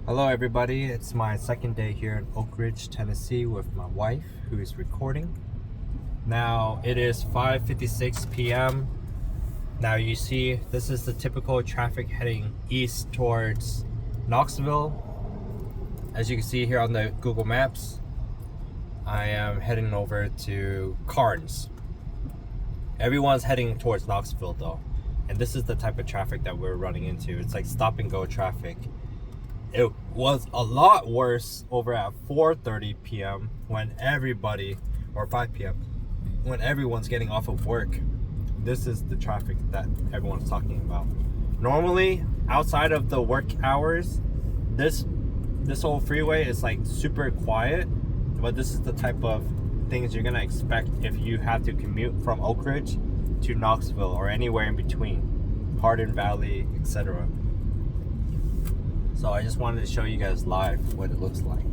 Hello everybody, it's my second day here in Oak Ridge, Tennessee with my wife who is recording. Now it is 5:56 p.m. Now you see this is the typical traffic heading east towards Knoxville. As you can see here on the Google Maps, I am heading over to Carnes. Everyone's heading towards Knoxville though, and this is the type of traffic that we're running into. It's like stop and go traffic. It was a lot worse over at 4:30 p.m. when everybody, or 5 p.m. when everyone's getting off of work. This is the traffic that everyone's talking about. Normally, outside of the work hours, this whole freeway is like super quiet, but this is the type of things you're gonna expect if you have to commute from Oak Ridge to Knoxville or anywhere in between, Hardin Valley, etc. So I just wanted to show you guys live what it looks like.